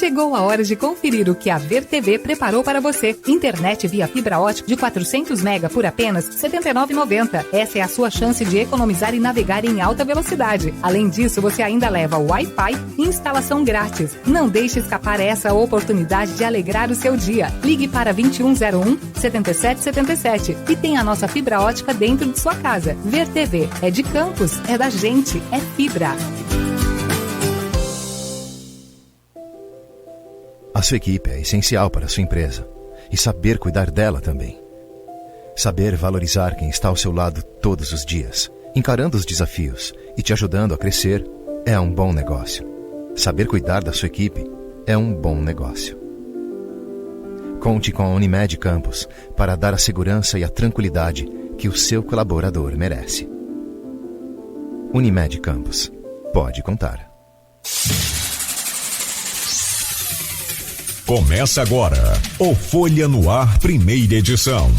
Chegou a hora de conferir o que a Ver TV preparou para você. Internet via fibra ótica de 400 mega por apenas R$ 79,90. Essa é a sua chance de economizar e navegar em alta velocidade. Além disso, você ainda leva Wi-Fi e instalação grátis. Não deixe escapar essa oportunidade de alegrar o seu dia. Ligue para 2101-7777 e tenha a nossa fibra ótica dentro de sua casa. Ver TV é de Campos, é da gente, é fibra. A sua equipe é essencial para a sua empresa e saber cuidar dela também. Saber valorizar quem está ao seu lado todos os dias, encarando os desafios e te ajudando a crescer é um bom negócio. Saber cuidar da sua equipe é um bom negócio. Conte com a Unimed Campos para dar a segurança e a tranquilidade que o seu colaborador merece. Unimed Campos. Pode contar. Começa agora o Folha no Ar, primeira edição.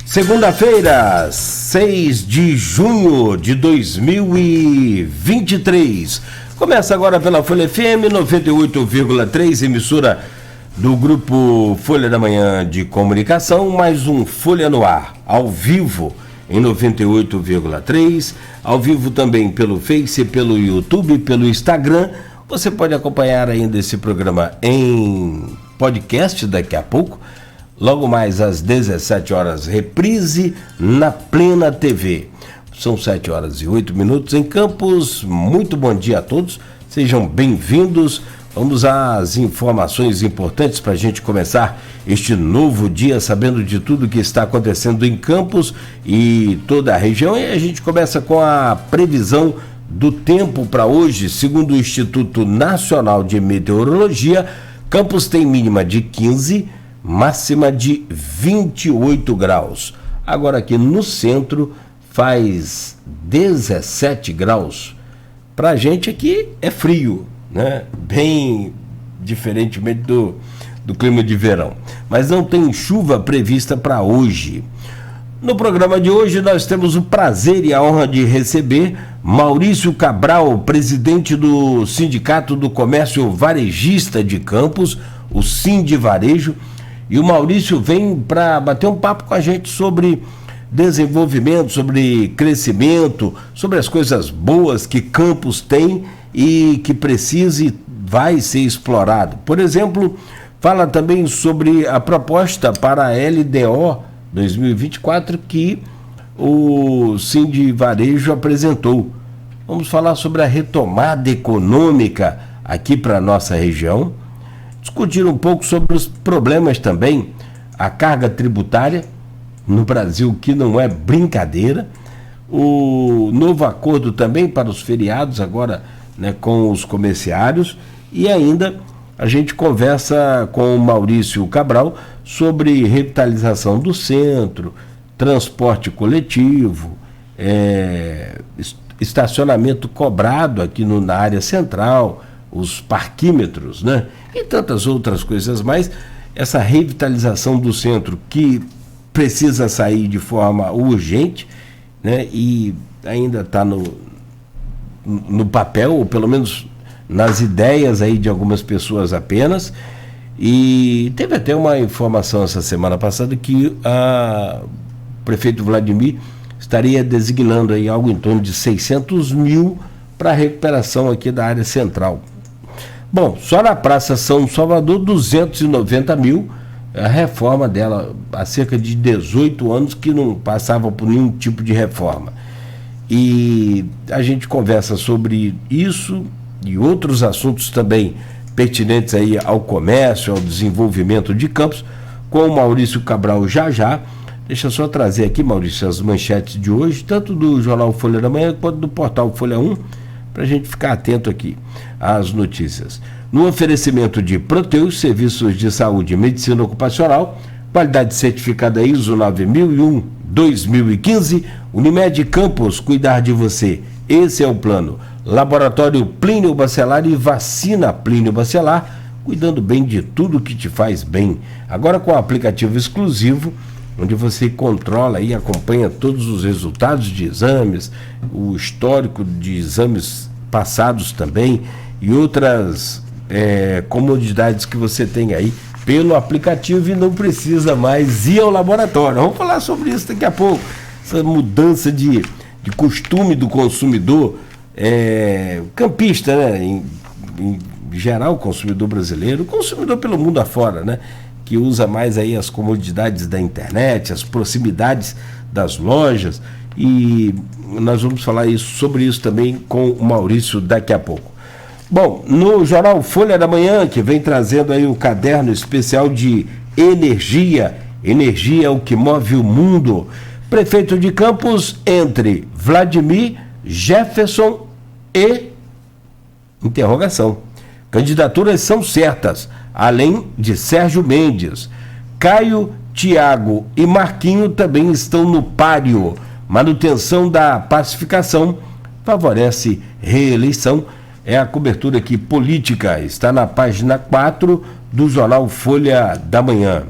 Segunda-feira, 6 de junho de 2023. Começa agora pela Folha FM 98,3, emissora do Grupo Folha da Manhã de Comunicação, mais um Folha no Ar, ao vivo em 98,3, ao vivo também pelo Face, pelo YouTube, pelo Instagram. Você pode acompanhar ainda esse programa em podcast daqui a pouco. Logo mais às 17 horas, reprise na Plena TV. São 7 horas e 8 minutos em Campos. Muito bom dia a todos, sejam bem-vindos. Vamos às informações importantes para a gente começar este novo dia, sabendo de tudo que está acontecendo em Campos e toda a região. E a gente começa com a previsão do tempo para hoje. Segundo o Instituto Nacional de Meteorologia, Campos tem mínima de 15, máxima de 28 graus. Agora aqui no centro faz 17 graus. Pra gente aqui é frio, né? Bem diferentemente do clima de verão. Mas não tem chuva prevista para hoje. No programa de hoje nós temos o prazer e a honra de receber Maurício Cabral, presidente do Sindicato do Comércio Varejista de Campos, o Sindivarejo. E o Maurício vem para bater um papo com a gente sobre desenvolvimento, sobre crescimento, sobre as coisas boas que Campos tem e que precisa e vai ser explorado. Por exemplo, fala também sobre a proposta para a LDO 2024 que o Sindivarejo apresentou. Vamos falar sobre a retomada econômica aqui para a nossa região. Discutir um pouco sobre os problemas também, a carga tributária no Brasil, que não é brincadeira, o novo acordo também para os feriados agora, né, com os comerciários, e ainda a gente conversa com o Maurício Cabral sobre revitalização do centro, transporte coletivo, estacionamento cobrado aqui na área central, os parquímetros, né? E tantas outras coisas mais. Essa revitalização do centro que precisa sair de forma urgente, né? E ainda está no papel, ou pelo menos nas ideias aí de algumas pessoas apenas. E teve até uma informação essa semana passada que o prefeito Vladimir estaria designando aí algo em torno de 600 mil para a recuperação aqui da área central. Bom, só na Praça São Salvador, 290 mil, a reforma dela há cerca de 18 anos que não passava por nenhum tipo de reforma. E a gente conversa sobre isso e outros assuntos também pertinentes aí ao comércio, ao desenvolvimento de Campos, com o Maurício Cabral já. Deixa eu só trazer aqui, Maurício, as manchetes de hoje, tanto do jornal Folha da Manhã quanto do portal Folha 1, para a gente ficar atento aqui às notícias. No oferecimento de Proteus, serviços de saúde e medicina ocupacional, qualidade certificada ISO 9001-2015, Unimed Campos, cuidar de você. Esse é o plano. Laboratório Plínio Bacelar e Vacina Plínio Bacelar, cuidando bem de tudo que te faz bem. Agora com o aplicativo exclusivo, onde você controla e acompanha todos os resultados de exames, o histórico de exames passados também e outras comodidades que você tem aí pelo aplicativo e não precisa mais ir ao laboratório. Vamos falar sobre isso daqui a pouco. Essa mudança de costume do consumidor campista, né? Em geral, o consumidor brasileiro, o consumidor pelo mundo afora, né? Que usa mais aí as comodidades da internet, as proximidades das lojas, e nós vamos falar sobre isso também com o Maurício daqui a pouco. Bom, no jornal Folha da Manhã, que vem trazendo aí o caderno especial de energia é o que move o mundo. Prefeito de Campos entre Vladimir, Jefferson e interrogação. Candidaturas são certas, além de Sérgio Mendes. Caio, Tiago e Marquinho também estão no páreo. Manutenção da pacificação favorece reeleição. É a cobertura aqui política, está na página 4 do jornal Folha da Manhã.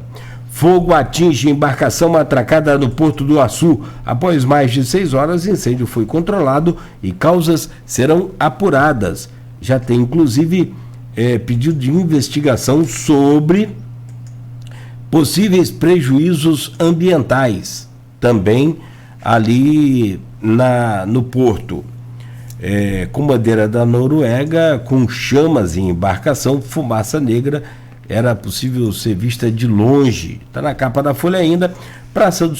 Fogo atinge embarcação atracada no Porto do Açu. Após mais de 6 horas, incêndio foi controlado e causas serão apuradas. Já tem, inclusive, pedido de investigação sobre possíveis prejuízos ambientais, também ali no porto. Com bandeira da Noruega, com chamas em embarcação, fumaça negra era possível ser vista de longe. Está na capa da Folha ainda. Praça do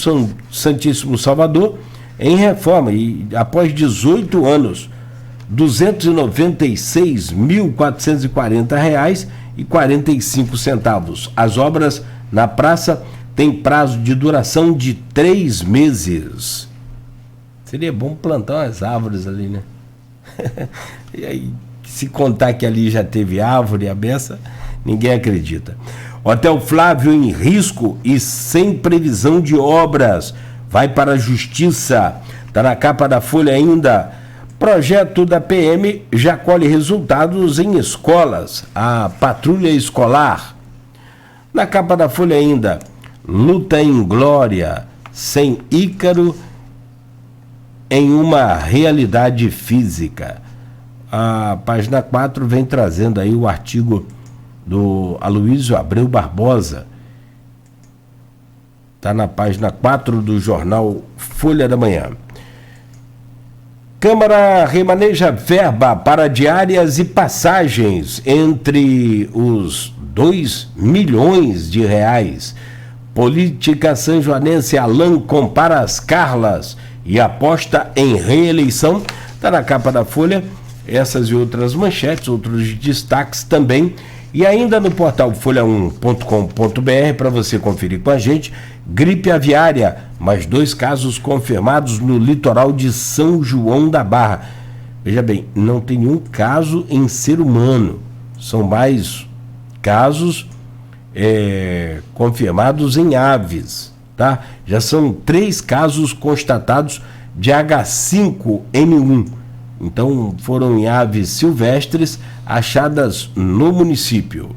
Santíssimo Salvador em reforma e após 18 anos, R$ 296.440,45. As obras na praça têm prazo de duração de 3 meses. Seria bom plantar umas árvores ali, né? E aí, se contar que ali já teve árvore, a beça, ninguém acredita. Hotel Flávio em risco e sem previsão de obras. Vai para a justiça. Está na capa da Folha ainda. Projeto da PM já colhe resultados em escolas. A patrulha escolar. Na capa da Folha ainda. Luta em glória. Sem Ícaro em uma realidade física. A página 4 vem trazendo aí o artigo do Aloysio Abreu Barbosa. Está na página 4 do jornal Folha da Manhã. Câmara remaneja verba para diárias e passagens entre os 2 milhões de reais. Política sanjoanense Alain compara as Carlas e aposta em reeleição. Está na capa da Folha. Essas e outras manchetes, outros destaques também. E ainda no portal folha1.com.br, para você conferir com a gente, gripe aviária, mais 2 casos confirmados no litoral de São João da Barra. Veja bem, não tem nenhum caso em ser humano, são mais casos confirmados em aves, tá? Já são 3 casos constatados de H5N1. Então, foram em aves silvestres achadas no município.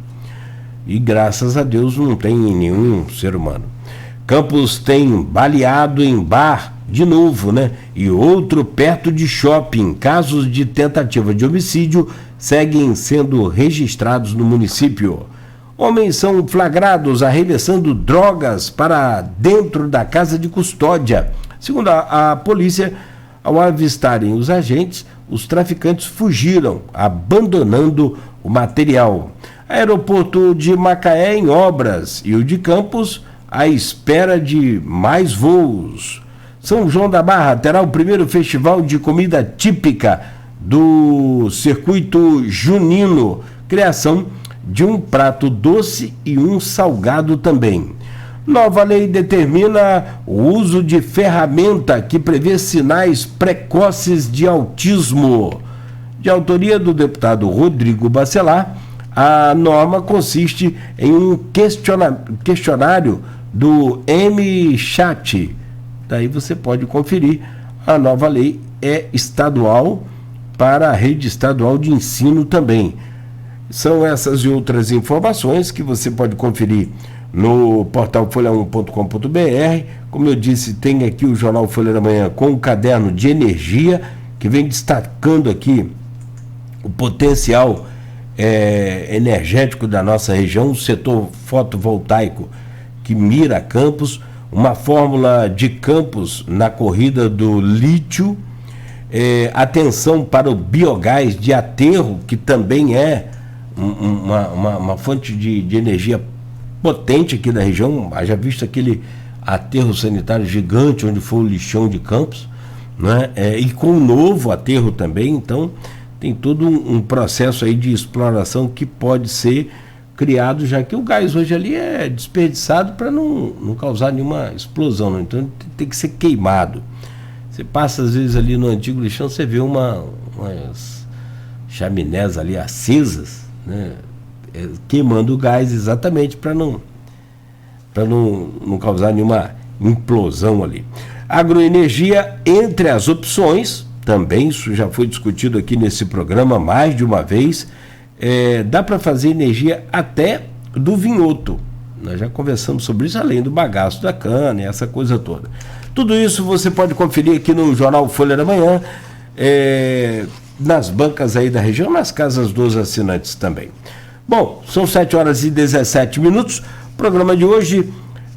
E graças a Deus não tem nenhum ser humano. Campos tem baleado em bar de novo, né? E outro perto de shopping. Casos de tentativa de homicídio seguem sendo registrados no município. Homens são flagrados arremessando drogas para dentro da casa de custódia. Segundo a polícia, ao avistarem os agentes, os traficantes fugiram, abandonando o material. Aeroporto de Macaé em obras e o de Campos à espera de mais voos. São João da Barra terá o primeiro festival de comida típica do circuito junino, criação de um prato doce e um salgado também. Nova lei determina o uso de ferramenta que prevê sinais precoces de autismo. De autoria do deputado Rodrigo Bacelar, a norma consiste em um questionário do MChat. Daí você pode conferir. A nova lei é estadual para a rede estadual de ensino também. São essas e outras informações que você pode conferir no portal folha1.com.br. Como eu disse, tem aqui o Jornal Folha da Manhã com o caderno de energia, que vem destacando aqui o potencial energético da nossa região, o setor fotovoltaico que mira Campos, uma fórmula de Campos na corrida do lítio, atenção para o biogás de aterro, que também é uma fonte de energia potente aqui da região. Haja visto aquele aterro sanitário gigante onde foi o lixão de Campos, né? E com o novo aterro também. Então tem todo um processo aí de exploração que pode ser criado, já que o gás hoje ali é desperdiçado para não causar nenhuma explosão, né? Então tem que ser queimado. Você passa às vezes ali no antigo lixão, você vê umas chaminés ali acesas, né? Queimando o gás exatamente para não causar nenhuma implosão ali. Agroenergia entre as opções, também isso já foi discutido aqui nesse programa mais de uma vez. Dá para fazer energia até do vinhoto. Nós já conversamos sobre isso, além do bagaço da cana e essa coisa toda. Tudo isso você pode conferir aqui no Jornal Folha da Manhã, nas bancas aí da região, nas casas dos assinantes também. Bom, são 7h17. O programa de hoje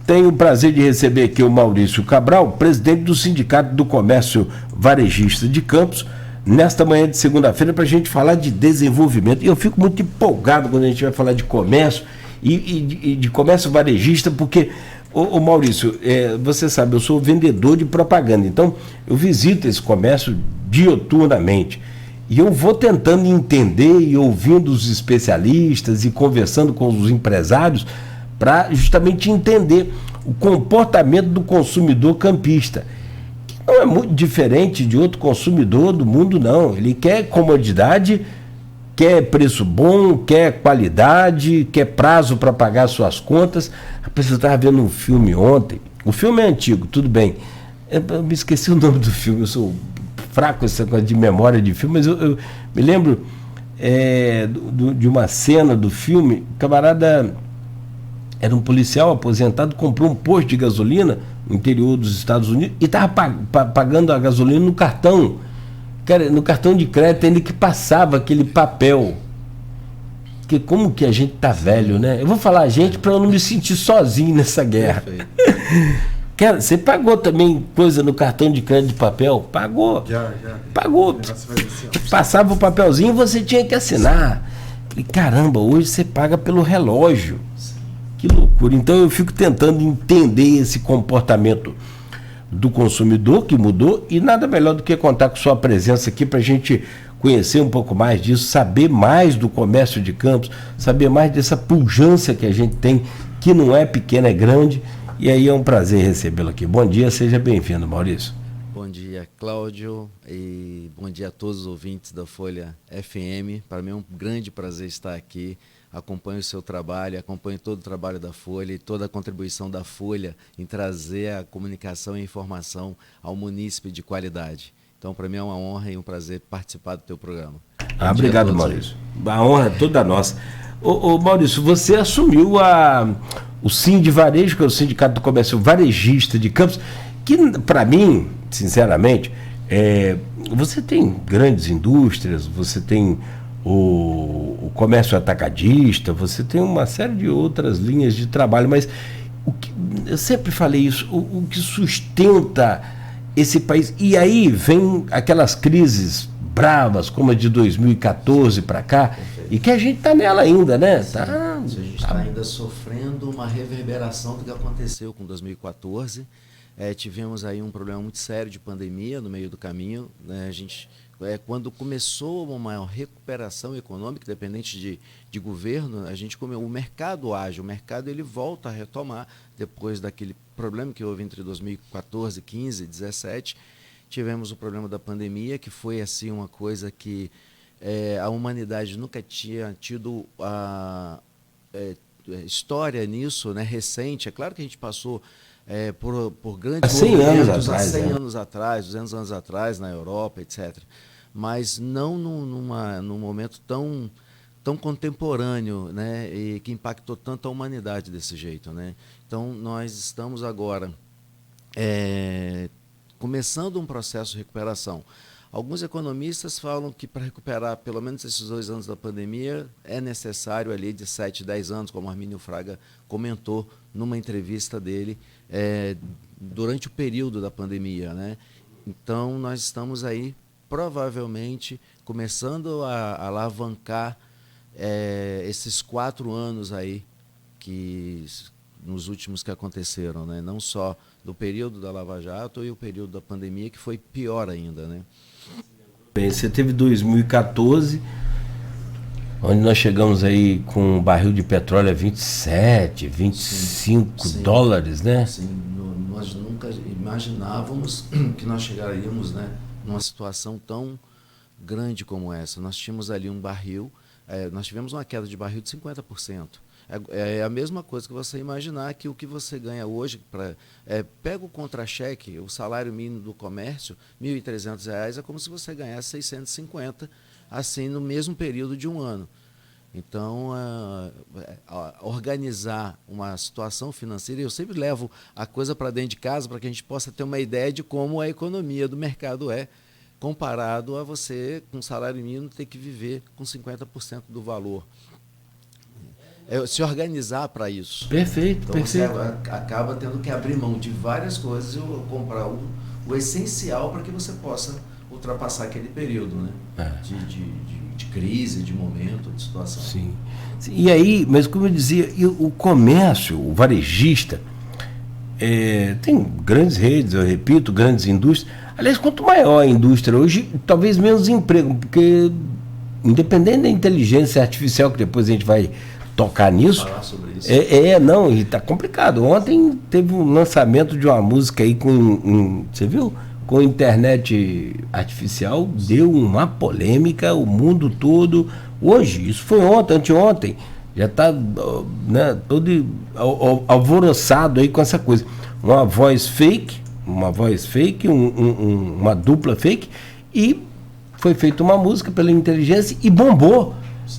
tem o prazer de receber aqui o Maurício Cabral, presidente do Sindicato do Comércio Varejista de Campos, nesta manhã de segunda-feira, para a gente falar de desenvolvimento. E eu fico muito empolgado quando a gente vai falar de comércio e de comércio varejista, porque, ô Maurício, você sabe, eu sou vendedor de propaganda, então eu visito esse comércio diuturnamente. E eu vou tentando entender e ouvindo os especialistas e conversando com os empresários para justamente entender o comportamento do consumidor campista, que não é muito diferente de outro consumidor do mundo, não. Ele quer comodidade, quer preço bom, quer qualidade, quer prazo para pagar suas contas. Rapaz, eu estava vendo um filme ontem. O filme é antigo, tudo bem. Eu me esqueci o nome do filme, eu sou fraco essa coisa de memória de filme, mas eu me lembro de uma cena do filme. O camarada era um policial aposentado, comprou um posto de gasolina no interior dos Estados Unidos e estava pagando a gasolina no cartão. Cara, no cartão de crédito ainda que passava aquele papel. Porque como que a gente tá velho, né? Eu vou falar a gente para eu não me sentir sozinho nessa guerra. Cara, você pagou também coisa no cartão de crédito de papel? Pagou. Já. Pagou. Passava o papelzinho e você tinha que assinar. E caramba, hoje você paga pelo relógio. Que loucura. Então eu fico tentando entender esse comportamento do consumidor que mudou, e nada melhor do que contar com sua presença aqui para a gente conhecer um pouco mais disso, saber mais do comércio de Campos, saber mais dessa pujança que a gente tem, que não é pequena, é grande. E aí é um prazer recebê-lo aqui. Bom dia, seja bem-vindo, Maurício. Bom dia, Cláudio, e bom dia a todos os ouvintes da Folha FM. Para mim é um grande prazer estar aqui. Acompanho o seu trabalho, acompanho todo o trabalho da Folha e toda a contribuição da Folha em trazer a comunicação e informação ao munícipe de qualidade. Então, para mim é uma honra e um prazer participar do teu programa. Obrigado, Maurício. A honra é toda nossa. Ô Maurício, você assumiu o Sindivarejo, que é o Sindicato do Comércio Varejista de Campos, que para mim, sinceramente, você tem grandes indústrias, você tem o comércio atacadista, você tem uma série de outras linhas de trabalho, mas eu sempre falei isso, o que sustenta esse país, e aí vem aquelas crises bravas, como a de 2014 para cá, e que a gente está nela ainda, né? A gente está ainda sofrendo uma reverberação do que aconteceu com 2014. Tivemos aí um problema muito sério de pandemia no meio do caminho, né? Quando começou uma recuperação econômica, independente de governo, o mercado age, o mercado ele volta a retomar depois daquele problema que houve entre 2014, 15, 17. Tivemos o problema da pandemia, que foi assim uma coisa que a humanidade nunca tinha tido história nisso, né, recente. É claro que a gente passou por grandes movimentos há 100 anos atrás, 200 anos atrás, na Europa, etc. Mas não num momento tão contemporâneo, né, e que impactou tanto a humanidade desse jeito, né? Então, nós estamos agora começando um processo de recuperação. Alguns economistas falam que para recuperar pelo menos esses 2 anos da pandemia é necessário ali de 7, 10 anos, como Armínio Fraga comentou numa entrevista dele durante o período da pandemia, né? Então, nós estamos aí provavelmente começando a alavancar esses 4 anos aí nos últimos que aconteceram, né? Não só do período da Lava Jato e o período da pandemia, que foi pior ainda, né? Bem, você teve 2014, onde nós chegamos aí com um barril de petróleo a 27, 25 dólares, né? Sim, nós nunca imaginávamos que nós chegaríamos, né, numa situação tão grande como essa. Nós tínhamos ali um barril, nós tivemos uma queda de barril de 50%. É a mesma coisa que você imaginar que o que você ganha hoje, pega o contra-cheque, o salário mínimo do comércio, R$ 1.300, é como se você ganhasse 650, assim, no mesmo período de um ano. Então, organizar uma situação financeira, eu sempre levo a coisa para dentro de casa para que a gente possa ter uma ideia de como a economia do mercado comparado a você, com salário mínimo, ter que viver com 50% do valor. Se organizar para isso. Perfeito, então, perfeito. Você acaba tendo que abrir mão de várias coisas e comprar o essencial para que você possa ultrapassar aquele período, né? De crise, de momento, de situação. Sim. E aí, mas como eu dizia, o comércio, o varejista, tem grandes redes, eu repito, grandes indústrias. Aliás, quanto maior a indústria hoje, talvez menos emprego, porque independente da inteligência artificial, que depois a gente vai tocar nisso. Falar sobre isso. Não, e tá complicado. Ontem teve um lançamento de uma música aí você viu? Com internet artificial, deu uma polêmica, o mundo todo. Hoje, isso foi ontem, anteontem, já está, né, todo alvoroçado aí com essa coisa. Uma voz fake, uma dupla fake, e foi feita uma música pela inteligência e bombou.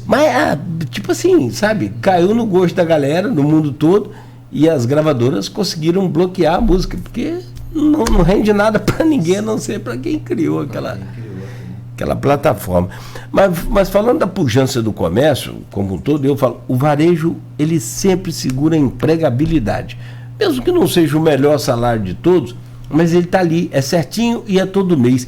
Mas, tipo assim, sabe, caiu no gosto da galera, no mundo todo, e as gravadoras conseguiram bloquear a música, porque não rende nada para ninguém, a não ser para quem criou aquela plataforma. Mas falando da pujança do comércio, como um todo, eu falo, o varejo, ele sempre segura a empregabilidade. Mesmo que não seja o melhor salário de todos, mas ele está ali, é certinho e é todo mês.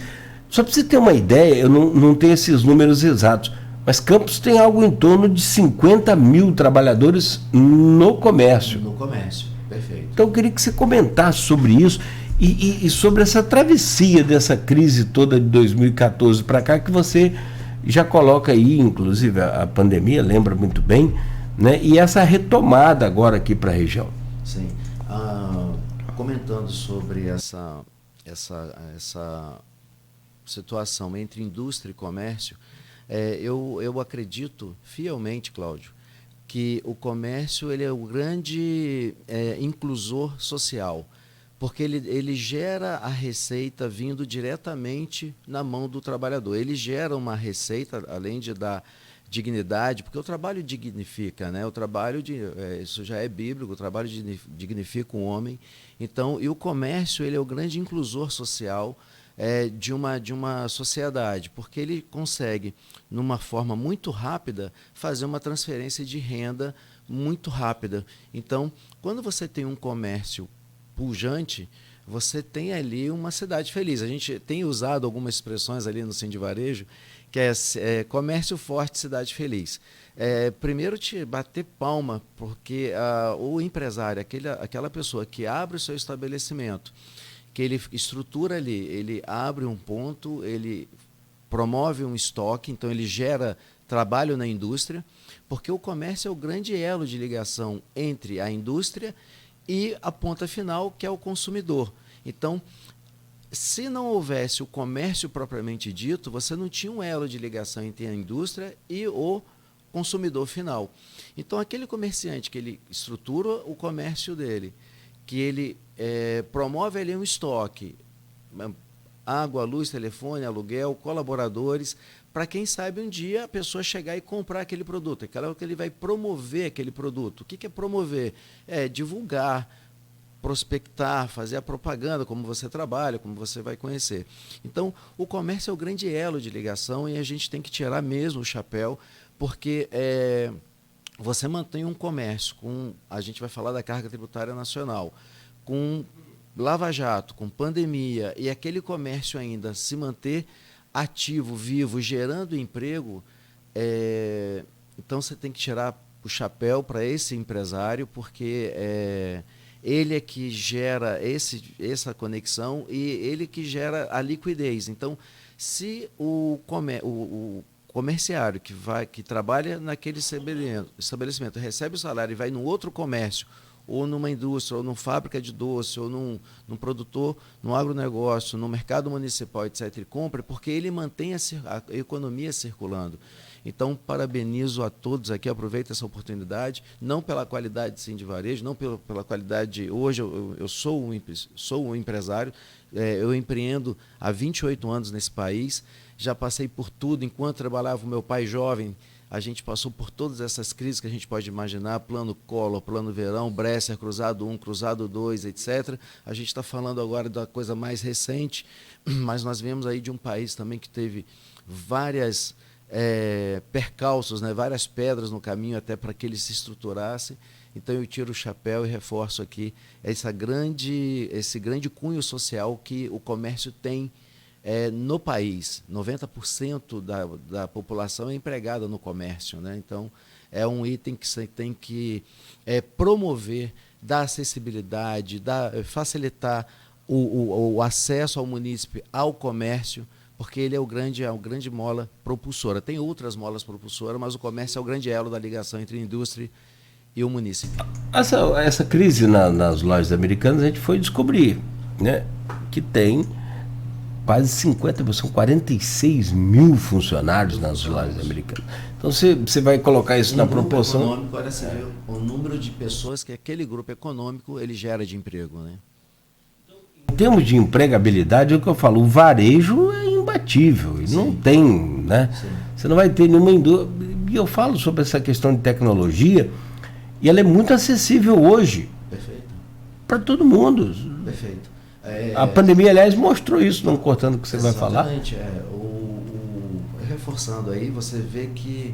Só para você ter uma ideia, eu não tenho esses números exatos, mas Campos tem algo em torno de 50 mil trabalhadores no comércio. No comércio, perfeito. Então eu queria que você comentasse sobre isso e sobre essa travessia dessa crise toda de 2014 para cá, que você já coloca aí, inclusive a pandemia, lembra muito bem, né? E essa retomada agora aqui para a região. Sim. Comentando sobre essa situação entre indústria e comércio, eu acredito fielmente, Cláudio, que o comércio ele é o grande inclusor social, porque ele gera a receita vindo diretamente na mão do trabalhador. Ele gera uma receita, além de dar dignidade, porque o trabalho dignifica, né? O trabalho, isso já é bíblico, o trabalho dignifica o homem. Então, e o comércio ele é o grande inclusor social de uma sociedade, porque ele consegue, numa forma muito rápida, fazer uma transferência de renda muito rápida. Então, quando você tem um comércio pujante, você tem ali uma cidade feliz. A gente tem usado algumas expressões ali no Sindivarejo, que é comércio forte, cidade feliz. Primeiro, te bater palma, porque o empresário, aquela pessoa que abre o seu estabelecimento, que ele estrutura ali, ele abre um ponto, ele promove um estoque, então ele gera trabalho na indústria, porque o comércio é o grande elo de ligação entre a indústria e a ponta final, que é o consumidor. Então, se não houvesse o comércio propriamente dito, você não tinha um elo de ligação entre a indústria e o consumidor final. Então, aquele comerciante que ele estrutura o comércio dele, que ele promove ali um estoque, água, luz, telefone, aluguel, colaboradores, para quem sabe um dia a pessoa chegar e comprar aquele produto. É claro que ele vai promover aquele produto. O que é promover? É divulgar, prospectar, fazer a propaganda, como você trabalha, como você vai conhecer. Então, o comércio é o grande elo de ligação e a gente tem que tirar mesmo o chapéu, porque você mantém um comércio a gente vai falar da carga tributária nacional, com Lava Jato, com pandemia, e aquele comércio ainda se manter ativo, vivo, gerando emprego, então você tem que tirar o chapéu para esse empresário, porque ele é que gera essa conexão e ele que gera a liquidez. Então, se o comerciário que trabalha naquele estabelecimento recebe o salário e vai num outro comércio, ou numa indústria, ou numa fábrica de doce, ou num produtor, num agronegócio, no mercado municipal, etc., e compra, porque ele mantém a economia circulando. Então, parabenizo a todos aqui, aproveito essa oportunidade, não pela qualidade de Sindivarejo, não pela qualidade hoje eu sou um empresário, eu empreendo há 28 anos nesse país, já passei por tudo, enquanto trabalhava o meu pai jovem, a gente passou por todas essas crises que a gente pode imaginar, plano Collor, plano Verão, Bresser, Cruzado 1, Cruzado 2, etc. A gente está falando agora da coisa mais recente, mas nós viemos aí de um país também que teve várias percalços, né, várias pedras no caminho até para que ele se estruturasse. Então eu tiro o chapéu e reforço aqui esse grande cunho social que o comércio tem no país. 90% da população é empregada no comércio, né? Então, é um item que você tem que promover, dar acessibilidade, facilitar o acesso ao munícipe ao comércio, porque ele é a grande mola propulsora. Tem outras molas propulsoras, mas o comércio é o grande elo da ligação entre a indústria e o munícipe. Essa crise nas lojas americanas, a gente foi descobrir, né, que tem quase 50, são 46 mil funcionários nas lojas americanas. Então você vai colocar isso na proporção. Econômico, olha, você vê o número de pessoas que aquele grupo econômico ele gera de emprego, né? Em termos de empregabilidade, é o que eu falo, o varejo é imbatível, e não tem, né? Sim. Você não vai ter nenhuma indústria. E eu falo sobre essa questão de tecnologia, e ela é muito acessível hoje. Perfeito. Para todo mundo. Perfeito. A pandemia, aliás, mostrou isso, não cortando o que você vai falar. Exatamente. Reforçando aí, você vê que,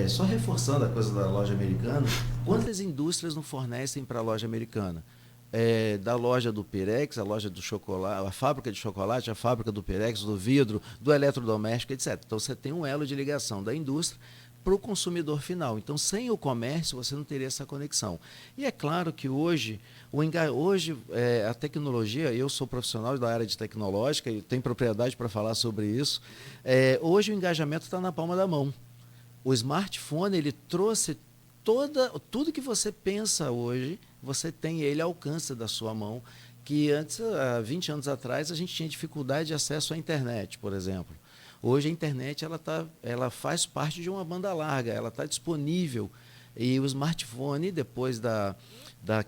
só reforçando a coisa da loja americana, quantas indústrias não fornecem para a loja americana? Da loja do Pirex, a loja do chocolate, a fábrica de chocolate, a fábrica do Pirex, do vidro, do eletrodoméstico, etc. Então, você tem um elo de ligação da indústria para o consumidor final. Então, sem o comércio, você não teria essa conexão. E é claro que hoje a tecnologia, eu sou profissional da área de tecnológica e tenho propriedade para falar sobre isso, hoje o engajamento está na palma da mão. O smartphone, ele trouxe tudo que você pensa hoje, você tem ele ao alcance da sua mão, que antes, há 20 anos atrás, a gente tinha dificuldade de acesso à internet, por exemplo. Hoje a internet ela faz parte de uma banda larga, ela está disponível. E o smartphone, depois da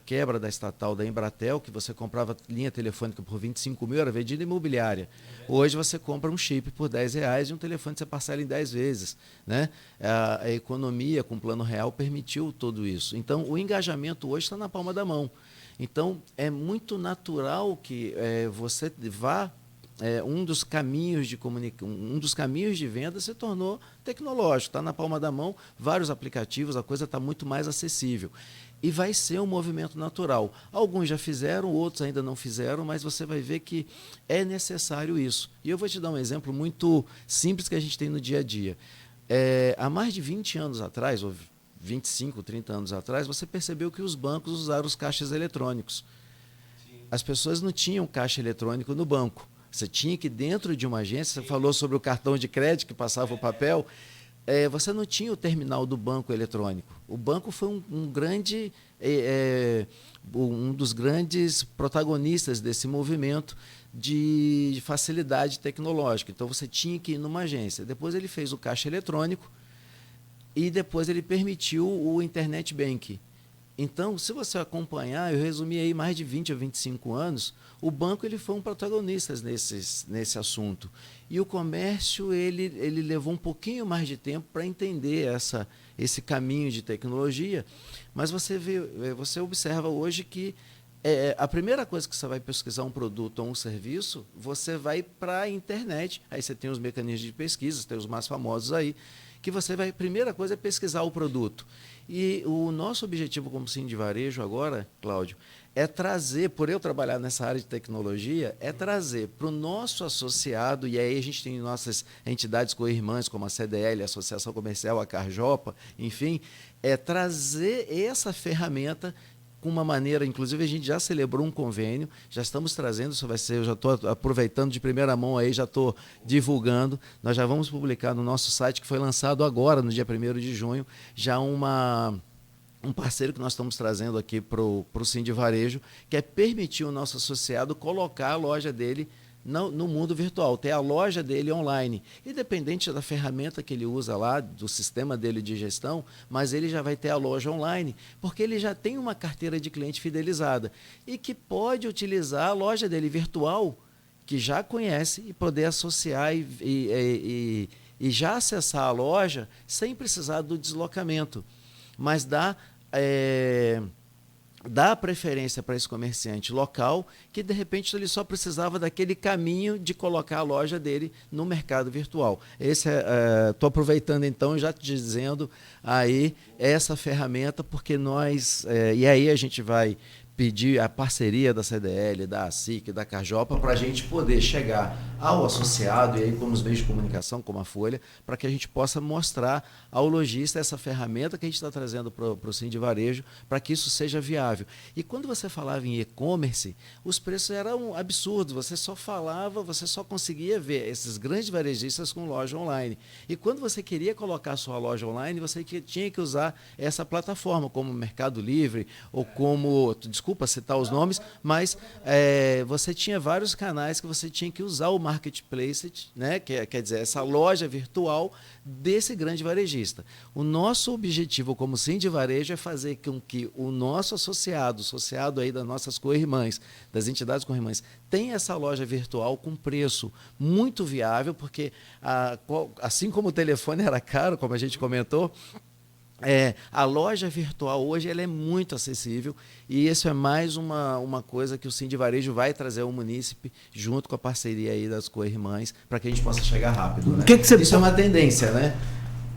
quebra da estatal da Embratel, que você comprava linha telefônica por 25 mil, era vendida imobiliária. Hoje você compra um chip por R$10 e um telefone você parcela em 10 vezes. Né? A economia com plano real permitiu tudo isso. Então, o engajamento hoje está na palma da mão. Então, é muito natural que você vá um dos caminhos de venda se tornou tecnológico, está na palma da mão, vários aplicativos, a coisa está muito mais acessível. E vai ser um movimento natural. Alguns já fizeram, outros ainda não fizeram, mas você vai ver que é necessário isso. E eu vou te dar um exemplo muito simples que a gente tem no dia a dia. Há mais de 20 anos atrás, ou 25, 30 anos atrás, você percebeu que os bancos usaram os caixas eletrônicos. As pessoas não tinham caixa eletrônico no banco. Você tinha que, dentro de uma agência, você falou sobre o cartão de crédito que passava o papel, você não tinha o terminal do banco eletrônico. O banco foi um dos grandes protagonistas desse movimento de facilidade tecnológica. Então, você tinha que ir numa agência. Depois ele fez o caixa eletrônico e depois ele permitiu o Internet Banking. Então, se você acompanhar, eu resumi aí mais de 20 a 25 anos, o banco ele foi um protagonista nesse assunto. E o comércio ele levou um pouquinho mais de tempo para entender esse caminho de tecnologia, mas você observa hoje que a primeira coisa que você vai pesquisar um produto ou um serviço, você vai para a internet, aí você tem os mecanismos de pesquisa, tem os mais famosos aí, que a primeira coisa é pesquisar o produto. E o nosso objetivo como Sim de Varejo agora, Cláudio, é trazer, por eu trabalhar nessa área de tecnologia, é trazer para o nosso associado, e aí a gente tem nossas entidades co-irmãs, como a CDL, a Associação Comercial, a Carjopa, enfim, é trazer essa ferramenta com uma maneira, inclusive a gente já celebrou um convênio, já estamos trazendo, isso vai ser, eu já estou aproveitando de primeira mão aí, já estou divulgando, nós já vamos publicar no nosso site, que foi lançado agora, no dia 1º de junho, já um parceiro que nós estamos trazendo aqui para o Sim de Varejo, que é permitir o nosso associado colocar a loja dele no mundo virtual, ter a loja dele online, independente da ferramenta que ele usa lá, do sistema dele de gestão, mas ele já vai ter a loja online, porque ele já tem uma carteira de cliente fidelizada e que pode utilizar a loja dele virtual, que já conhece, e poder associar e já acessar a loja sem precisar do deslocamento, mas dá preferência para esse comerciante local, que de repente ele só precisava daquele caminho de colocar a loja dele no mercado virtual. Estou aproveitando então, já te dizendo aí essa ferramenta, porque e aí a gente vai pedir a parceria da CDL, da ASIC, da Carjopa, para a gente poder chegar ao associado, e aí como os meios de comunicação, como a Folha, para que a gente possa mostrar ao lojista essa ferramenta que a gente está trazendo para o Sim de Varejo, para que isso seja viável. E quando você falava em e-commerce, os preços eram absurdos, você só conseguia ver esses grandes varejistas com loja online. E quando você queria colocar a sua loja online, você tinha que usar essa plataforma, como Mercado Livre, ou como... Desculpa citar os nomes, mas você tinha vários canais que você tinha que usar o marketplace, né? Quer dizer, essa loja virtual desse grande varejista. O nosso objetivo como Sim de Varejo é fazer com que o nosso associado aí das nossas co-irmãs, das entidades co-irmãs, tenha essa loja virtual com preço muito viável, porque assim como o telefone era caro, como a gente comentou, a loja virtual hoje ela é muito acessível, e isso é mais uma coisa que o Sim de Varejo vai trazer ao munícipe, junto com a parceria aí das co-irmãs, para que a gente possa chegar rápido. Né? Isso é uma tendência, né?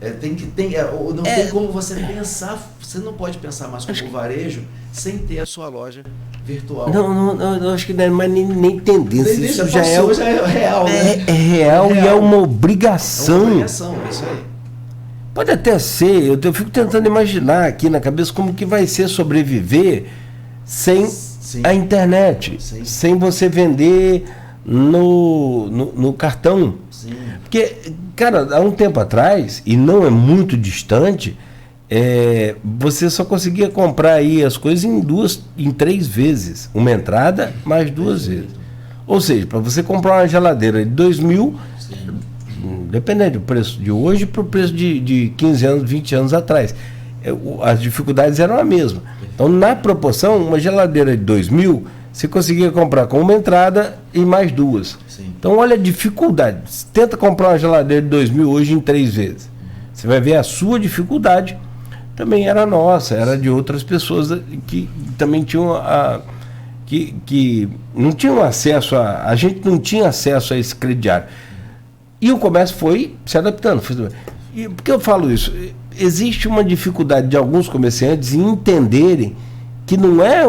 Não tem como você pensar, você não pode pensar mais como varejo sem ter a sua loja virtual. Não, eu acho que não é mais nem tendência. Isso já é real, né? É real e é uma obrigação. É uma obrigação, é isso aí. Pode até ser, eu fico tentando imaginar aqui na cabeça como que vai ser sobreviver sem a internet, sem você vender no cartão. Sim. Porque, cara, há um tempo atrás, e não é muito distante, você só conseguia comprar aí as coisas em 3 vezes. Uma entrada, mais 2 vezes. Ou seja, para você comprar uma geladeira de 2.000... Dependendo do preço de hoje para o preço de 15 anos, 20 anos atrás. As dificuldades eram a mesma. Então, na proporção, uma geladeira de 2.000, você conseguia comprar com uma entrada e mais 2. Sim. Então, olha a dificuldade. Tenta comprar uma geladeira de 2.000 hoje em 3 vezes. Você vai ver a sua dificuldade. Também era nossa, era de outras pessoas que também tinham que não tinham acesso a gente não tinha acesso a esse crediário. E o comércio foi se adaptando. E por que eu falo isso? Existe uma dificuldade de alguns comerciantes em entenderem que não é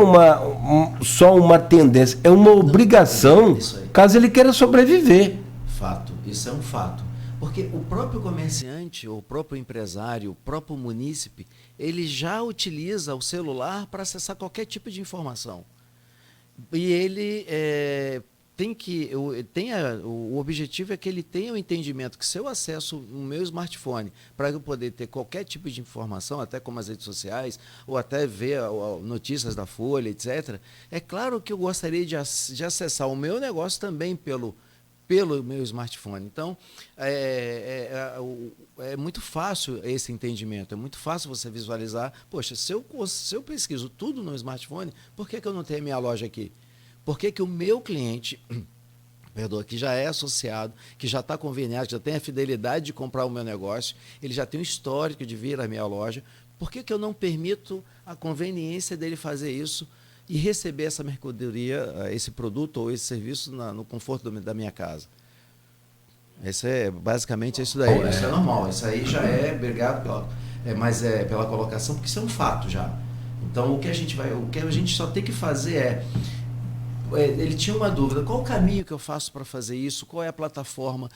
só uma tendência, é uma obrigação, caso ele queira sobreviver. Fato, isso é um fato. Porque o próprio comerciante, o próprio empresário, o próprio munícipe, ele já utiliza o celular para acessar qualquer tipo de informação. E ele o objetivo é que ele tenha o entendimento que se eu acesso o meu smartphone para eu poder ter qualquer tipo de informação, até como as redes sociais, ou até ver notícias da Folha, etc., é claro que eu gostaria de acessar o meu negócio também pelo meu smartphone. Então, é muito fácil esse entendimento, é muito fácil você visualizar, poxa, se eu pesquiso tudo no smartphone, por que eu não tenho a minha loja aqui? Por que o meu cliente, que já é associado, que já está conveniado, que já tem a fidelidade de comprar o meu negócio, ele já tem um histórico de vir à minha loja, por que eu não permito a conveniência dele fazer isso e receber essa mercadoria, esse produto ou esse serviço no conforto da minha casa? Basicamente isso daí. Isso é normal, isso aí já obrigado pela colocação, porque isso é um fato já. Então o que a gente só tem que fazer ele tinha uma dúvida, qual o caminho que eu faço para fazer isso, qual é a plataforma,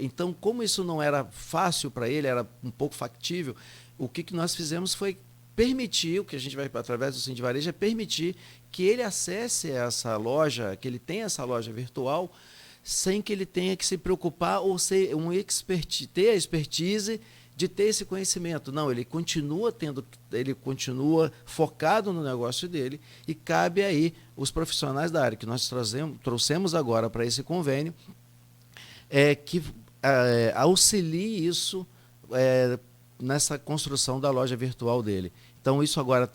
então como isso não era fácil para ele, era um pouco factível, o que nós fizemos foi permitir, o que a gente vai através do Sindivarejo é permitir que ele acesse essa loja, que ele tenha essa loja virtual, sem que ele tenha que se preocupar ou ser ter a expertise de ter esse conhecimento. Não, ele continua focado no negócio dele e cabe aí os profissionais da área que nós trouxemos agora para esse convênio, que auxilie isso nessa construção da loja virtual dele. Então isso agora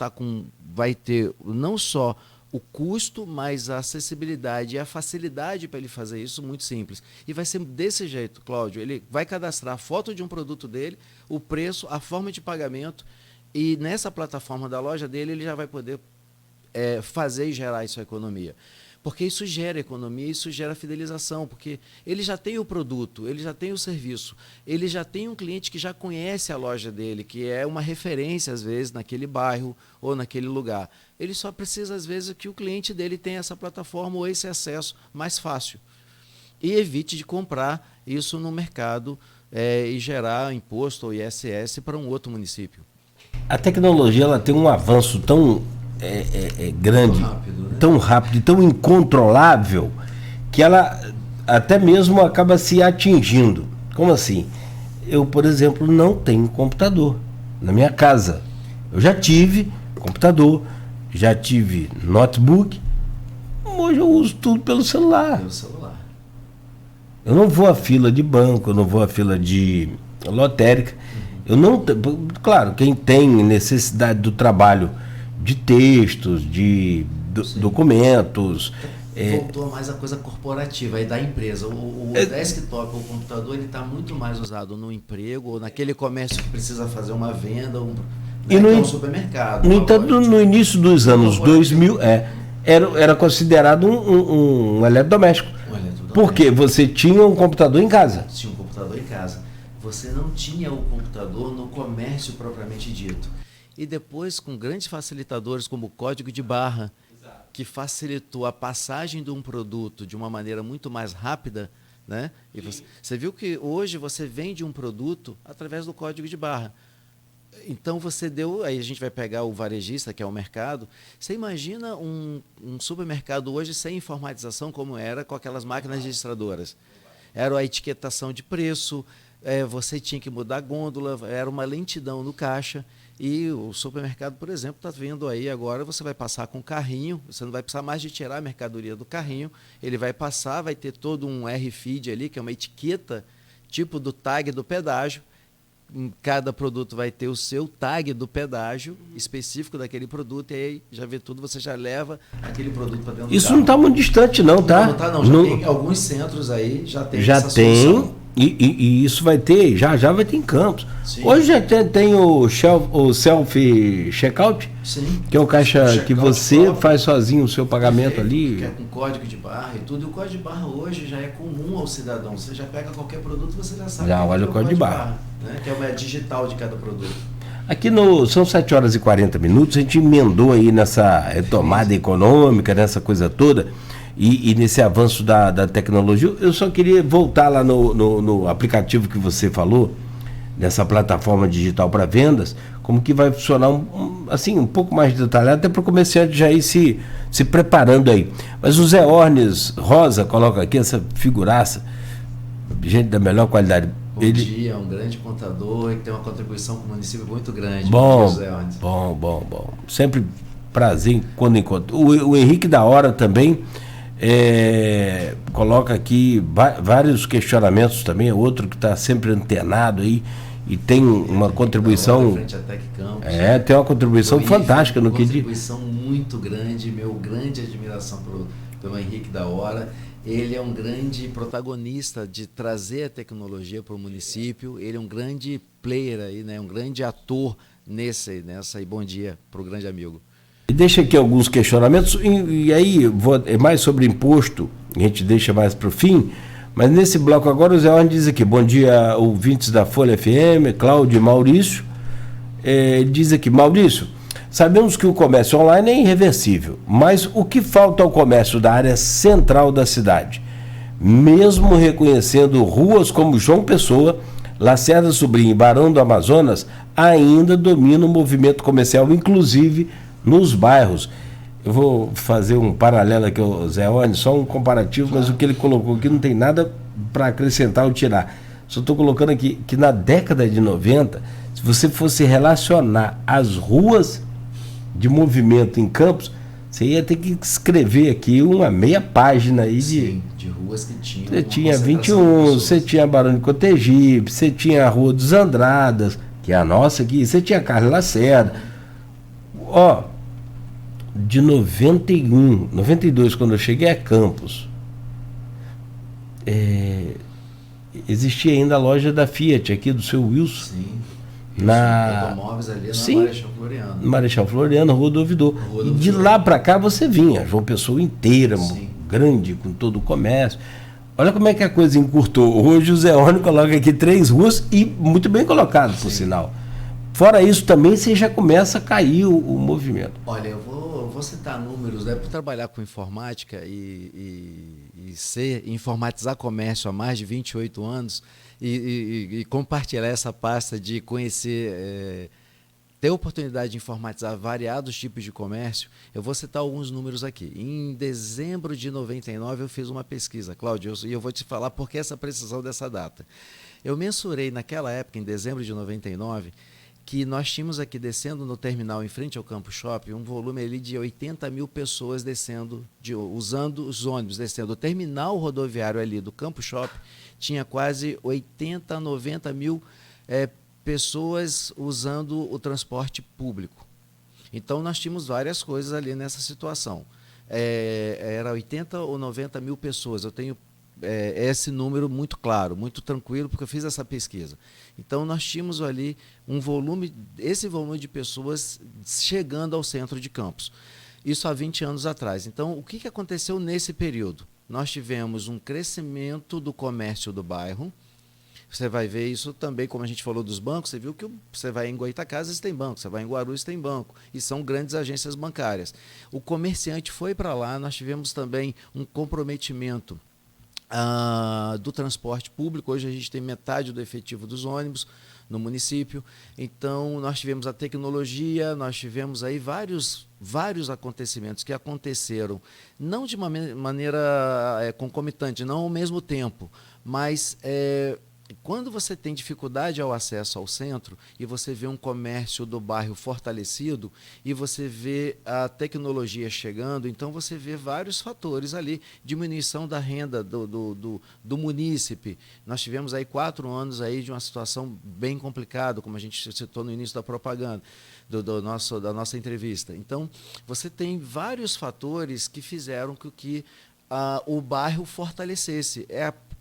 vai ter não só o custo, mas a acessibilidade e a facilidade para ele fazer isso muito simples. E vai ser desse jeito, Cláudio. Ele vai cadastrar a foto de um produto dele, o preço, a forma de pagamento, e nessa plataforma da loja dele ele já vai poder fazer e gerar essa economia. Porque isso gera economia, isso gera fidelização, porque ele já tem o produto, ele já tem o serviço, ele já tem um cliente que já conhece a loja dele, que é uma referência, às vezes, naquele bairro ou naquele lugar. Ele só precisa, às vezes, que o cliente dele tenha essa plataforma ou esse acesso mais fácil. E evite de comprar isso no mercado e gerar imposto ou ISS para um outro município. A tecnologia ela tem um avanço tão grande, tão rápido, tão incontrolável, que ela até mesmo acaba se atingindo. Como assim? Eu, por exemplo, não tenho computador na minha casa. Eu já tive computador, já tive notebook, hoje eu uso tudo pelo celular. Eu não vou à fila de banco, eu não vou à fila de lotérica. Eu não, claro, quem tem necessidade do trabalho de textos, de documentos. Voltou mais a coisa corporativa aí da empresa. O desktop, o computador, ele está muito mais usado no emprego ou naquele comércio que precisa fazer uma venda, que é um supermercado. No entanto, no início dos anos 2000, era considerado um eletrodoméstico. Porque você tinha um computador em casa. Tinha um computador em casa. Você não tinha o computador no comércio propriamente dito. E depois, com grandes facilitadores como o código de barra, que facilitou a passagem de um produto de uma maneira muito mais rápida, né? E você viu que hoje você vende um produto através do código de barra. Então aí a gente vai pegar o varejista, que é o mercado. Você imagina um supermercado hoje sem informatização como era com aquelas máquinas registradoras. Era a etiquetação de preço, você tinha que mudar a gôndola, era uma lentidão no caixa. E o supermercado, por exemplo, está vendo aí agora, você vai passar com o carrinho, você não vai precisar mais de tirar a mercadoria do carrinho, ele vai passar, vai ter todo um RFID ali, que é uma etiqueta, tipo do tag do pedágio. Cada produto vai ter o seu tag do pedágio específico daquele produto, e aí já vê tudo, você já leva aquele produto para dentro do carro. Isso não está muito distante não, tá? Não está não, já tem alguns centros aí, já tem essa solução. E isso vai ter, já vai ter em Campos. Sim. Hoje já tem o self checkout, Sim. que é o caixa Checkout que você próprio. faz sozinho o seu pagamento ali. Que é com código de barra e tudo. E o código de barra hoje já é comum ao cidadão. Você já pega qualquer produto, você já sabe Já que olha é o código de barra. Né? Que é uma digital de cada produto. Aqui são 7 horas e 40 minutos, a gente emendou aí nessa retomada econômica, nessa coisa toda, e nesse avanço da tecnologia. Eu só queria voltar lá no aplicativo que você falou, nessa plataforma digital para vendas, como que vai funcionar assim, um pouco mais detalhado, até para o comerciante já ir se preparando aí. Mas o Zé Ornes Rosa coloca aqui essa figuraça, gente da melhor qualidade. Bom dia, é um grande contador e tem uma contribuição para o município muito grande. Bom, José Ornes. bom. Sempre prazer quando encontro. O Henrique da Hora também coloca aqui vários questionamentos também, é outro que está sempre antenado aí e tem uma contribuição. Frente à Tec Campos. Tem uma contribuição fantástica no que diz. Contribuição muito grande, meu grande admiração pelo Henrique da Hora. Ele é um grande protagonista de trazer a tecnologia para o município. Ele é um grande player aí, né? Um grande ator nessa. E bom dia para o grande amigo. E deixa aqui alguns questionamentos, e aí é mais sobre imposto, a gente deixa mais para o fim, mas nesse bloco agora o Zé Orne diz aqui, bom dia, ouvintes da Folha FM, Cláudio e Maurício. Diz aqui, Maurício, sabemos que o comércio online é irreversível, mas o que falta ao comércio da área central da cidade? Mesmo reconhecendo ruas como João Pessoa, Lacerda Sobrinho e Barão do Amazonas, ainda domina o movimento comercial, inclusive nos bairros. Eu vou fazer um paralelo aqui, Zé Orne, só um comparativo, mas o que ele colocou aqui não tem nada para acrescentar ou tirar. Só estou colocando aqui que na década de 90, se você fosse relacionar as ruas de movimento em Campos, você ia ter que escrever aqui uma meia página aí de ruas que tinham. Você tinha 21, você tinha Barão de Cotegipe, você tinha a Rua dos Andradas, que é a nossa aqui, você tinha Carlos Lacerda. De 91, 92, quando eu cheguei a Campos, existia ainda a loja da Fiat aqui do seu Wilson. Sim. Automóveis ali na Marechal Floriano. Marechal Floriano, Rua do Ouvidor. E de lá para cá você vinha, João Pessoa inteira, grande, com todo o comércio. Olha como é que a coisa encurtou. Hoje o Zé Orne coloca aqui 3 ruas e muito bem colocado, por sinal. Fora isso também você já começa a cair o movimento. Olha, eu vou citar números, né? Por trabalhar com informática e informatizar comércio há mais de 28 anos e compartilhar essa pasta de conhecer, ter oportunidade de informatizar variados tipos de comércio, eu vou citar alguns números aqui. Em dezembro de 99 eu fiz uma pesquisa, Cláudio, e eu vou te falar por que essa precisão dessa data. Eu mensurei naquela época, em dezembro de 99, que nós tínhamos aqui descendo no terminal em frente ao Campo Shopping um volume ali de 80 mil pessoas descendo, usando os ônibus, descendo. O terminal rodoviário ali do Campo Shopping tinha quase 80, 90 mil pessoas usando o transporte público. Então nós tínhamos várias coisas ali nessa situação. Era 80 ou 90 mil pessoas, eu tenho esse número muito claro, muito tranquilo, porque eu fiz essa pesquisa. Então nós tínhamos ali esse volume de pessoas chegando ao centro de Campos. Isso há 20 anos atrás. Então o que aconteceu nesse período? Nós tivemos um crescimento do comércio do bairro. Você vai ver isso também, como a gente falou dos bancos, você viu que você vai em Goytacazes tem banco, você vai em Guarulhos tem banco, e são grandes agências bancárias. O comerciante foi para lá, nós tivemos também um comprometimento do transporte público. Hoje a gente tem metade do efetivo dos ônibus no município, então nós tivemos a tecnologia, nós tivemos aí vários acontecimentos que aconteceram, não de uma maneira concomitante, não ao mesmo tempo, mas quando você tem dificuldade ao acesso ao centro e você vê um comércio do bairro fortalecido e você vê a tecnologia chegando, então você vê vários fatores ali, diminuição da renda do munícipe. Nós tivemos aí 4 anos aí de uma situação bem complicada, como a gente citou no início da propaganda, da nossa entrevista. Então, você tem vários fatores que fizeram com que o bairro fortalecesse.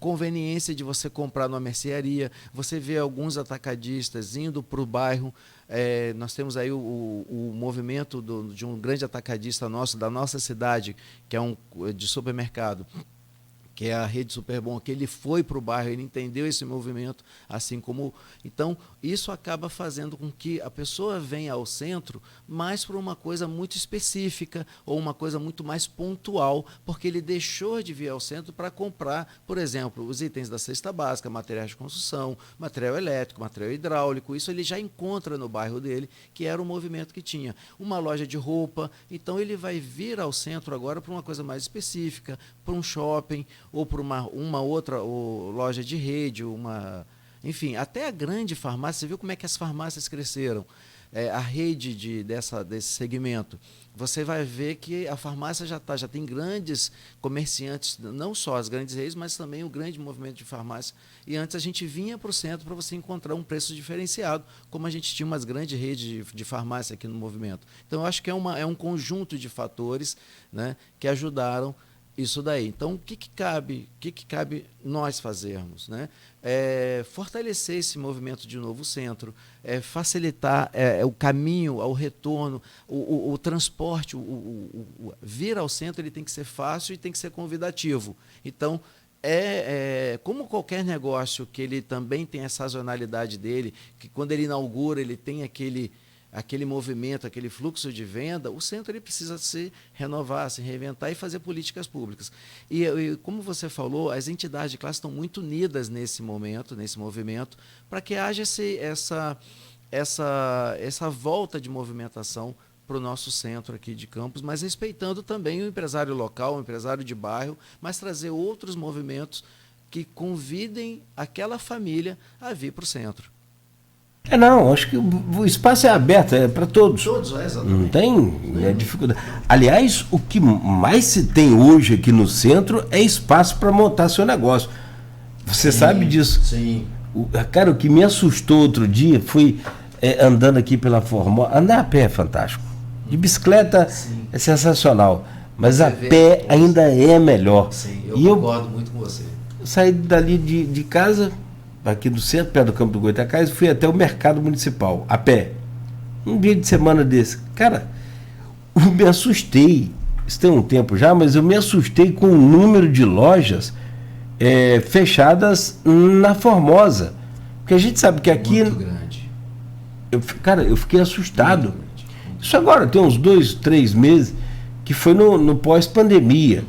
conveniência de você comprar numa mercearia. Você vê alguns atacadistas indo para o bairro. Nós temos aí o movimento de um grande atacadista nosso, da nossa cidade, que é de supermercado, que é a Rede Superbom, que ele foi para o bairro, ele entendeu esse movimento, assim como... Então, isso acaba fazendo com que a pessoa venha ao centro mais por uma coisa muito específica ou uma coisa muito mais pontual, porque ele deixou de vir ao centro para comprar, por exemplo, os itens da cesta básica, materiais de construção, material elétrico, material hidráulico, isso ele já encontra no bairro dele, que era o movimento que tinha. Uma loja de roupa, então ele vai vir ao centro agora para uma coisa mais específica, para um shopping, ou por uma outra loja de rede, enfim, até a grande farmácia. Você viu como é que as farmácias cresceram? A rede desse segmento. Você vai ver que a farmácia já tem grandes comerciantes, não só as grandes redes, mas também o grande movimento de farmácia. E antes a gente vinha para o centro para você encontrar um preço diferenciado, como a gente tinha umas grandes redes de farmácia aqui no movimento. Então, eu acho que é um conjunto de fatores, né, que ajudaram isso daí. Então, o que cabe nós fazermos, né? Fortalecer esse movimento de novo centro, facilitar o caminho ao retorno, o transporte, vir ao centro ele tem que ser fácil e tem que ser convidativo. Então, como qualquer negócio que ele também tem a sazonalidade dele, que quando ele inaugura ele tem aquele movimento, aquele fluxo de venda, o centro ele precisa se renovar, se reinventar e fazer políticas públicas. E como você falou, as entidades de classe estão muito unidas nesse momento, nesse movimento, para que haja essa volta de movimentação para o nosso centro aqui de Campos, mas respeitando também o empresário local, o empresário de bairro, mas trazer outros movimentos que convidem aquela família a vir para o centro. Não, acho que o espaço é aberto, é para todos. Todos, exatamente. Não tem dificuldade. Aliás, o que mais se tem hoje aqui no centro é espaço para montar seu negócio. Você sabe disso? Sim. Cara, o que me assustou outro dia foi andando aqui pela Formosa. Andar a pé é fantástico. De bicicleta é sensacional. Mas a pé ainda é melhor. Sim, eu concordo muito com você. Eu saí dali de casa, aqui do centro, perto do Campo do Goitacás, fui até o mercado municipal, a pé. Um dia de semana desse. Cara, eu me assustei. Isso tem um tempo já, mas eu me assustei com o número de lojas fechadas na Formosa. Porque a gente sabe que aqui... Muito grande. Eu fiquei assustado. Isso agora tem uns 2-3 meses, que foi no pós-pandemia.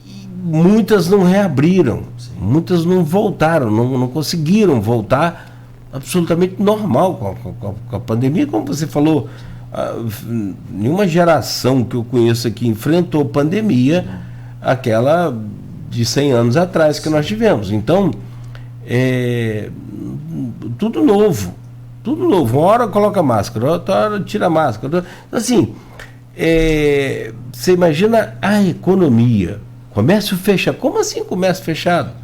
E muitas não reabriram. Muitas não voltaram, não conseguiram voltar absolutamente normal com a pandemia. Como você falou, nenhuma geração que eu conheço aqui enfrentou pandemia, aquela de 100 anos atrás que nós tivemos. Então, tudo novo. Uma hora coloca máscara, outra hora tira máscara. Assim, você imagina a economia. Comércio fechado. Como assim comércio fechado?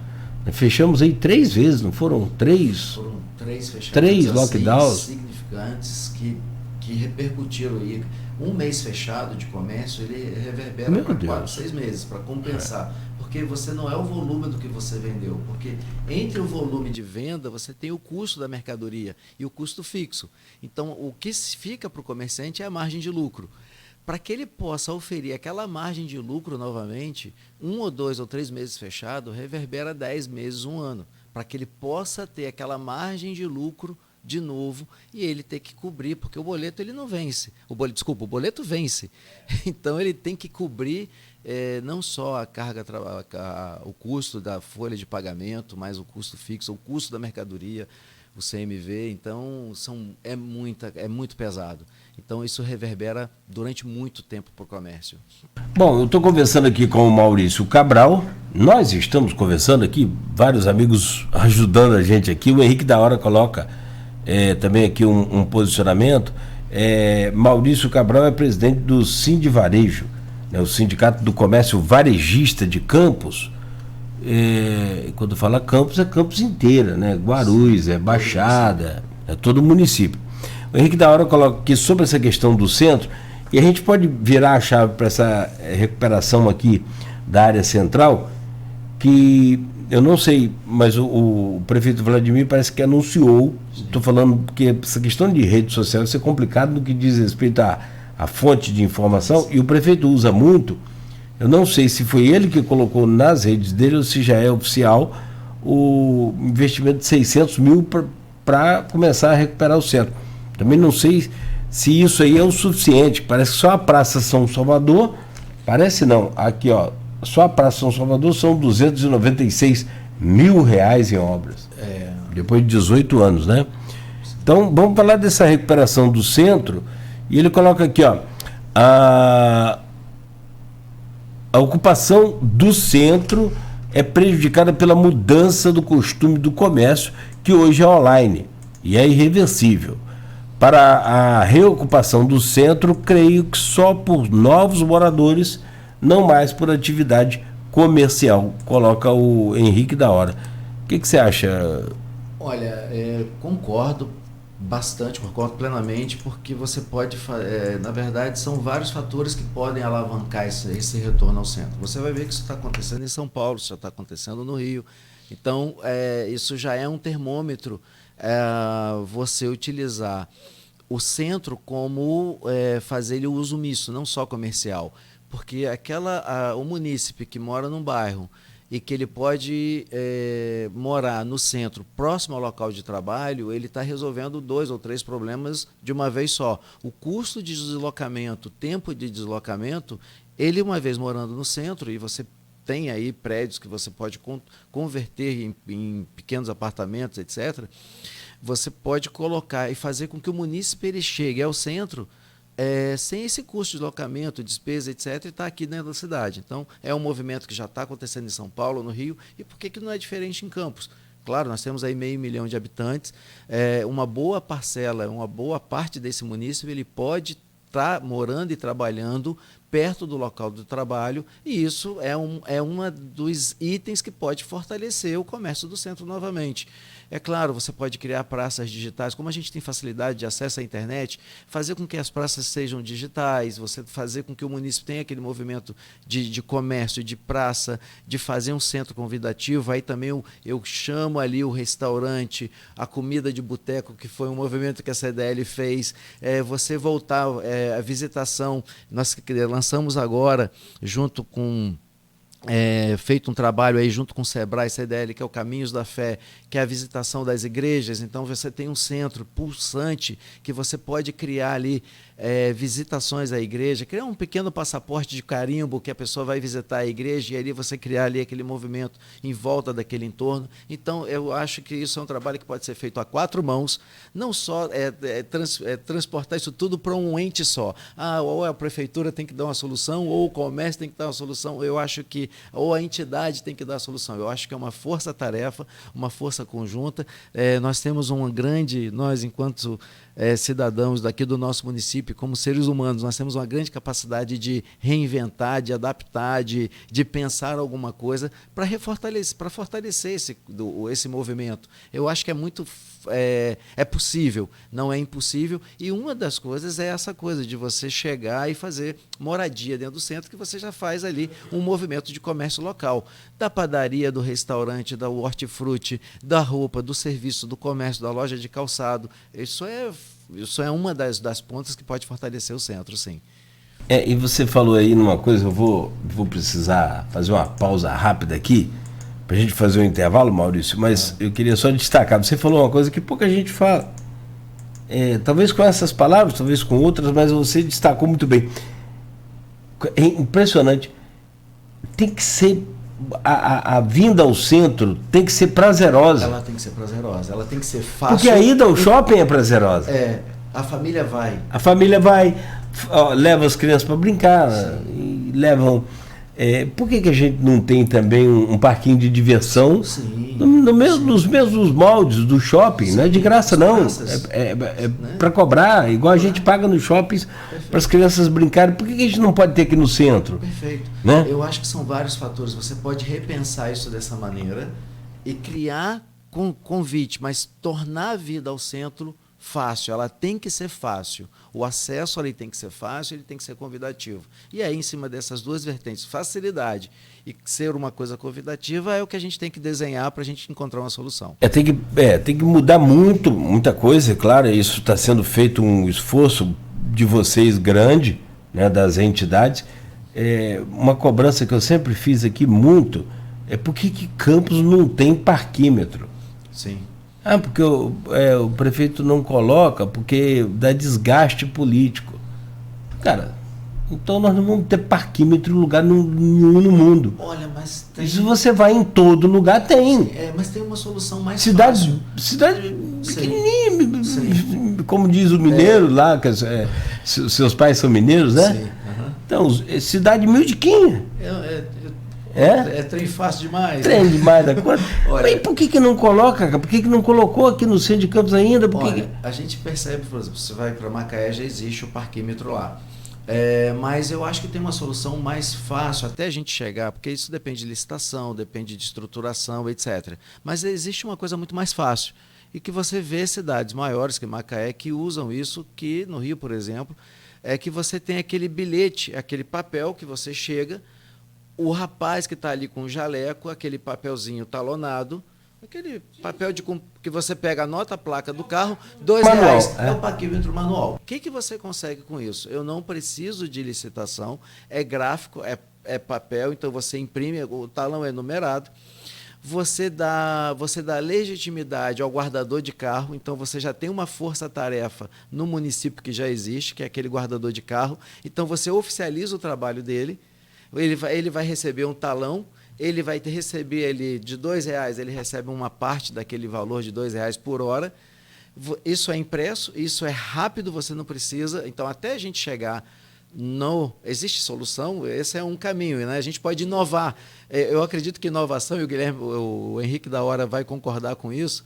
Fechamos aí 3 vezes, não foram 3? Foram 3 fechados. 3 lockdowns. Significantes que repercutiram aí. Um mês fechado de comércio, ele reverbera para 4, 6 meses, para compensar. Porque você não é o volume do que você vendeu. Porque entre o volume de venda, você tem o custo da mercadoria e o custo fixo. Então, o que fica para o comerciante é a margem de lucro. Para que ele possa oferir aquela margem de lucro novamente, 1 ou 2 ou 3 meses fechado, reverbera 10 meses, 1 ano. Para que ele possa ter aquela margem de lucro de novo e ele ter que cobrir, porque o boleto ele não vence. O boleto vence. Então ele tem que cobrir não só a carga, o custo da folha de pagamento, mas o custo fixo, o custo da mercadoria, o CMV. Então é muito pesado. Então isso reverbera durante muito tempo para o comércio. Bom, eu estou conversando aqui com o Maurício Cabral. Nós estamos conversando aqui, vários amigos ajudando a gente aqui. O Henrique da Hora coloca também aqui um posicionamento. Maurício Cabral é presidente do Sindivarejo, né, o Sindicato do Comércio Varejista de Campos. Quando fala Campos, é Campos inteira, né? Guarulhos, Baixada, é todo o município. O Henrique da Hora coloca aqui sobre essa questão do centro, e a gente pode virar a chave para essa recuperação aqui da área central, que eu não sei, mas o prefeito Vladimir parece que anunciou, estou falando que essa questão de rede social é complicado no que diz respeito à fonte de informação, e o prefeito usa muito. Eu não sei se foi ele que colocou nas redes dele ou se já é oficial o investimento de 600 mil para começar a recuperar o centro. Também não sei se isso aí é o suficiente. Parece que só a Praça São Salvador, parece não, aqui ó, só a Praça São Salvador são 296 mil reais em obras. Depois de 18 anos, né? Então, vamos falar dessa recuperação do centro, e ele coloca aqui, ó, a ocupação do centro é prejudicada pela mudança do costume do comércio, que hoje é online e é irreversível. Para a reocupação do centro, creio que só por novos moradores, não mais por atividade comercial, coloca o Henrique da Hora. O que você acha? Olha, concordo bastante, concordo plenamente, porque você pode, na verdade, são vários fatores que podem alavancar esse retorno ao centro. Você vai ver que isso está acontecendo em São Paulo, isso já está acontecendo no Rio. Então, isso já é um termômetro, você utilizar o centro como fazer ele uso misto, não só comercial. Porque o munícipe que mora num bairro e que ele pode morar no centro, próximo ao local de trabalho, ele está resolvendo 2 ou 3 problemas de uma vez só. O custo de deslocamento, o tempo de deslocamento, ele uma vez morando no centro, e você tem aí prédios que você pode converter em pequenos apartamentos, etc., você pode colocar e fazer com que o munícipe ele chegue ao centro sem esse custo de deslocamento, despesa, etc., e está aqui dentro da cidade. Então, é um movimento que já está acontecendo em São Paulo, no Rio, e por que não é diferente em Campos? Claro, nós temos aí 500 mil de habitantes, uma boa parcela, uma boa parte desse município, ele pode estar morando e trabalhando perto do local do trabalho, e isso é um dos itens que pode fortalecer o comércio do centro novamente. É claro, você pode criar praças digitais, como a gente tem facilidade de acesso à internet, fazer com que as praças sejam digitais, você fazer com que o município tenha aquele movimento de comércio, de praça, de fazer um centro convidativo. Aí também eu chamo ali o restaurante, a comida de boteco, que foi um movimento que a CDL fez, você voltar à visitação. Nós lançamos agora, junto com... feito um trabalho aí junto com o Sebrae, CDL, que é o Caminhos da Fé, que é a visitação das igrejas. Então você tem um centro pulsante que você pode criar ali visitações à igreja, criar um pequeno passaporte de carimbo que a pessoa vai visitar a igreja, e ali você criar ali aquele movimento em volta daquele entorno. Então eu acho que isso é um trabalho que pode ser feito a 4 mãos, não só transportar isso tudo para um ente só. Ou a prefeitura tem que dar uma solução, ou o comércio tem que dar uma solução. Eu acho que ou a entidade tem que dar a solução. Eu acho que é uma força-tarefa, uma força conjunta. Nós temos nós enquanto cidadãos daqui do nosso município, como seres humanos, nós temos uma grande capacidade de reinventar, de adaptar, de pensar alguma coisa para fortalecer esse movimento. Eu acho que é possível, não é impossível, e uma das coisas é essa coisa de você chegar e fazer moradia dentro do centro, que você já faz ali um movimento de comércio local, da padaria, do restaurante, da hortifruti, da roupa, do serviço, do comércio, da loja de calçado. Isso é uma das pontas que pode fortalecer o centro, sim. E você falou aí numa coisa, eu vou precisar fazer uma pausa rápida aqui, para a gente fazer um intervalo, Maurício, mas eu queria só destacar, você falou uma coisa que pouca gente fala, talvez com essas palavras, talvez com outras, mas você destacou muito bem. É impressionante, tem que ser, a vinda ao centro tem que ser prazerosa. Ela tem que ser prazerosa, ela tem que ser fácil. Porque a ida ao shopping é prazerosa. A família vai. A família vai, leva as crianças para brincar, e levam... por que a gente não tem também um parquinho de diversão nos mesmos moldes do shopping? Sim, não é de graça, não. Para cobrar, igual a gente paga nos shoppings para as crianças brincarem. Por que a gente não pode ter aqui no centro? Perfeito. Né? Eu acho que são vários fatores. Você pode repensar isso dessa maneira e criar convite, mas tornar a vida ao centro fácil, ela tem que ser fácil. O acesso ali tem que ser fácil, ele tem que ser convidativo. E aí, em cima dessas duas vertentes, facilidade e ser uma coisa convidativa, é o que a gente tem que desenhar para a gente encontrar uma solução. Tem que mudar muita coisa, claro, isso está sendo feito um esforço de vocês grande, né, das entidades. Uma cobrança que eu sempre fiz aqui muito é por que Campos não tem parquímetro? Sim. Porque o prefeito não coloca, porque dá desgaste político. Cara, então nós não vamos ter parquímetro em lugar nenhum no mundo. Olha, mas tem... Se você vai em todo lugar, tem. Mas tem uma solução mais fácil. Cidade pequenininha, como diz o mineiro lá, que seus pais são mineiros, né? Sim. Então, cidade miudiquinha. Trem fácil demais. Trem demais da conta. Mas por que não coloca? Por que não colocou aqui no centro de Campos ainda? A gente percebe, por exemplo, você vai para Macaé, já existe o parquímetro lá. Mas eu acho que tem uma solução mais fácil até a gente chegar, porque isso depende de licitação, depende de estruturação, etc. Mas existe uma coisa muito mais fácil. E que você vê cidades maiores que Macaé que usam isso, que no Rio, por exemplo, é que você tem aquele bilhete, aquele papel que você chega, o rapaz que está ali com o jaleco, aquele papelzinho talonado, aquele papel que você pega, anota a placa do carro, R$2. É o parquímetro manual. O que você consegue com isso? Eu não preciso de licitação, é gráfico, é papel, então você imprime, o talão é numerado. Você dá legitimidade ao guardador de carro, então você já tem uma força-tarefa no município que já existe, que é aquele guardador de carro, então você oficializa o trabalho dele. Ele vai receber um talão, ele vai receber ali de R$2, ele recebe uma parte daquele valor de R$2 por hora. Isso é impresso, isso é rápido, você não precisa. Então, até a gente chegar existe solução, esse é um caminho, né? A gente pode inovar. Eu acredito que inovação, e o Henrique da Hora vai concordar com isso,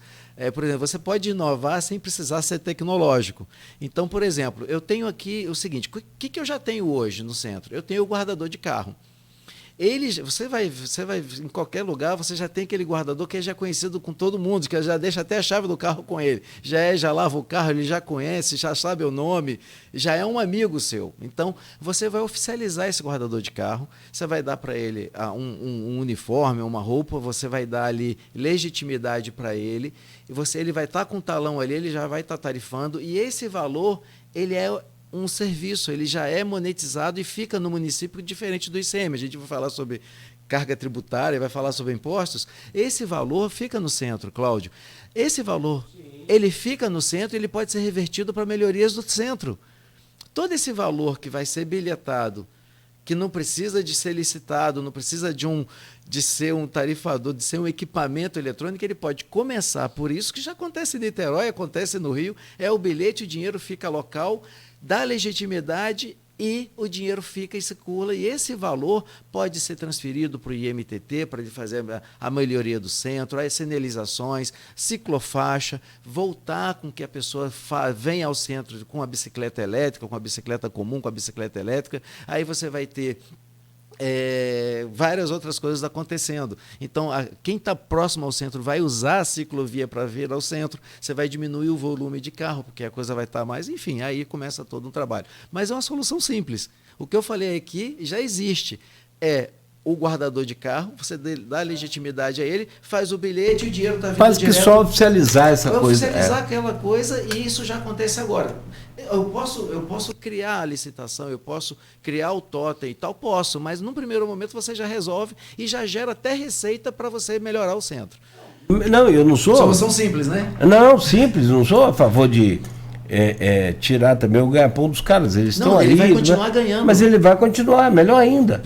por exemplo, você pode inovar sem precisar ser tecnológico. Então, por exemplo, eu tenho aqui o seguinte, o que eu já tenho hoje no centro? Eu tenho o guardador de carro. Você vai em qualquer lugar, você já tem aquele guardador que é já conhecido com todo mundo, que já deixa até a chave do carro com ele. Já lava o carro, ele já conhece, já sabe o nome, já é um amigo seu. Então, você vai oficializar esse guardador de carro, você vai dar para ele um uniforme, uma roupa, você vai dar ali legitimidade para ele, e ele vai estar com o talão ali, ele já vai estar tarifando, e esse valor, ele é um serviço, ele já é monetizado e fica no município diferente do ICM. A gente vai falar sobre carga tributária, vai falar sobre impostos. Esse valor fica no centro, Cláudio. Esse valor, ele fica no centro e ele pode ser revertido para melhorias do centro. Todo esse valor que vai ser bilhetado, que não precisa de ser licitado, não precisa de ser um tarifador, de ser um equipamento eletrônico, ele pode começar por isso, que já acontece em Niterói, acontece no Rio, é o bilhete, o dinheiro fica local, dá legitimidade e o dinheiro fica e circula, e esse valor pode ser transferido para o IMTT, para ele fazer a melhoria do centro, as sinalizações, ciclofaixa, voltar com que a pessoa venha ao centro com a bicicleta elétrica, com a bicicleta comum, com a bicicleta elétrica, aí você vai ter várias outras coisas acontecendo. Então, quem está próximo ao centro vai usar a ciclovia para vir ao centro, você vai diminuir o volume de carro, porque a coisa vai estar mais, enfim, aí começa todo um trabalho. Mas é uma solução simples. O que eu falei aqui já existe. O guardador de carro, você dá legitimidade a ele, faz o bilhete e o dinheiro está vindo quase direto. Que só oficializar essa coisa. Oficializar aquela coisa, e isso já acontece agora. Eu posso criar a licitação, eu posso criar o totem e tal, posso, mas num primeiro momento você já resolve e já gera até receita para você melhorar o centro. Não, eu não sou... Solução simples, né? Não, simples, não sou a favor de tirar também o ganha-pão dos caras. Eles estão ali. Ele vai continuar ganhando. Mas ele vai continuar, melhor ainda.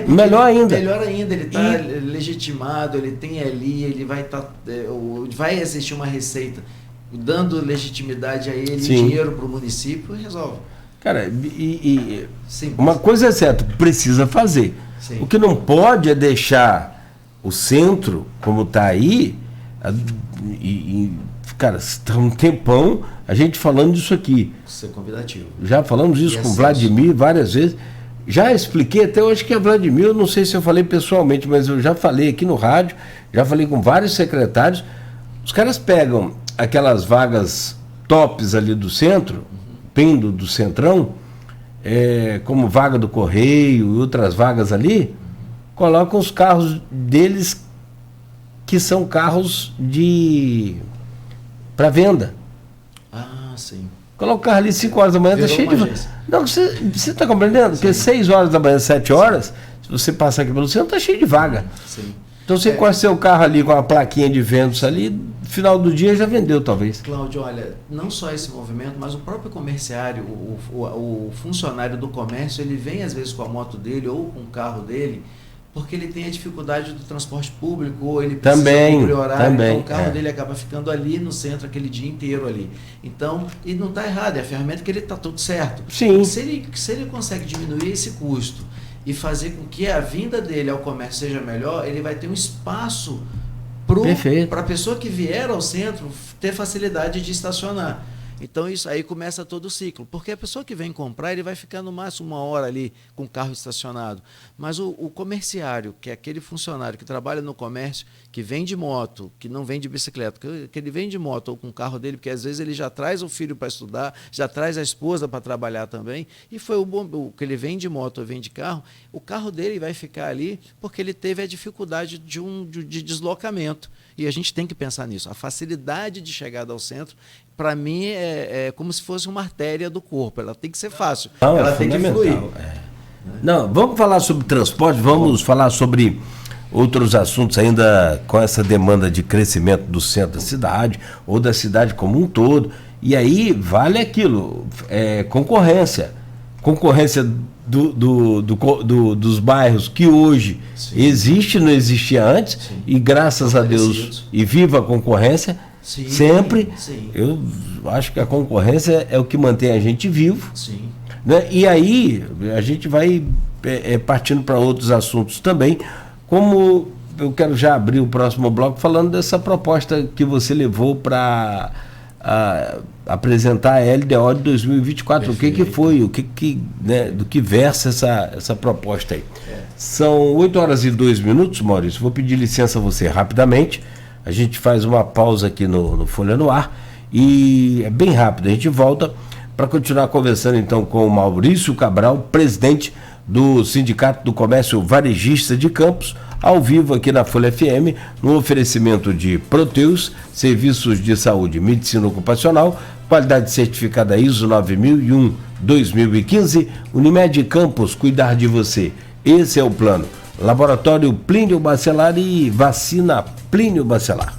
Melhor ainda, ele está legitimado, ele tem ali, ele vai estar... vai existir uma receita dando legitimidade a ele, Sim. dinheiro para o município e resolve. Cara, uma coisa é certa, precisa fazer. Sim. O que não pode é deixar o centro, como está aí, cara, está um tempão a gente falando disso aqui. Ser convidativo. Já falamos isso com o Vladimir várias vezes. Já expliquei, até hoje que a Vladimir, eu não sei se eu falei pessoalmente, mas eu já falei aqui no rádio, já falei com vários secretários. Os caras pegam aquelas vagas tops ali do centro, pendo do centrão, como vaga do Correio e outras vagas ali, colocam os carros deles que são carros para venda. Ah, sim. Coloca o carro ali 5 horas da manhã, está cheio de vaga. Não, você está compreendendo? Porque 6 horas da manhã, 7 horas, se você passar aqui pelo centro, está cheio de vaga. Sim. Então você encosta seu carro ali com a plaquinha de vendas ali, no final do dia já vendeu, talvez. Cláudio, olha, não só esse movimento, mas o próprio comerciário, o funcionário do comércio, ele vem às vezes com a moto dele ou com o carro dele, porque ele tem a dificuldade do transporte público, ou ele precisa cumprir horário, então o carro dele acaba ficando ali no centro aquele dia inteiro ali. Então, e não está errado, é a ferramenta que ele está tudo certo. Sim. Se ele consegue diminuir esse custo e fazer com que a vinda dele ao comércio seja melhor, ele vai ter um espaço para a pessoa que vier ao centro ter facilidade de estacionar. Então isso aí começa todo o ciclo, porque a pessoa que vem comprar, ele vai ficar no máximo 1 hora ali com o carro estacionado, mas o comerciário, que é aquele funcionário que trabalha no comércio, que vem de moto, que não vem de bicicleta, que ele vem de moto ou com o carro dele, porque às vezes ele já traz o filho para estudar, já traz a esposa para trabalhar também, e foi o que ele vem de moto ou vem de carro, o carro dele vai ficar ali porque ele teve a dificuldade de deslocamento. E a gente tem que pensar nisso. A facilidade de chegada ao centro, para mim, é como se fosse uma artéria do corpo. Ela tem que ser fácil. Ela tem que fluir. Não, vamos falar sobre transporte, vamos falar sobre outros assuntos ainda com essa demanda de crescimento do centro da cidade ou da cidade como um todo. E aí vale aquilo, concorrência. Concorrência dos bairros que hoje existe, não existia antes, sim, e graças a Deus, e viva a concorrência, sim, sempre. Sim. Eu acho que a concorrência é o que mantém a gente vivo. Sim. Né? E aí a gente vai partindo para outros assuntos também, como eu quero já abrir o próximo bloco falando dessa proposta que você levou para apresentar a LDO de 2024. Perfeito. O que foi, né, do que versa essa proposta aí. São 8 horas e 2 minutos, Maurício. Vou pedir licença a você rapidamente. A gente faz uma pausa aqui no Folha no Ar e é bem rápido. A gente volta para continuar conversando então com o Maurício Cabral, presidente do Sindicato do Comércio Varejista de Campos, ao vivo aqui na Folha FM, no oferecimento de Proteus, serviços de saúde e medicina ocupacional, qualidade certificada ISO 9001-2015, Unimed Campos, cuidar de você. Esse é o plano. Laboratório Plínio Bacelar e vacina Plínio Bacelar.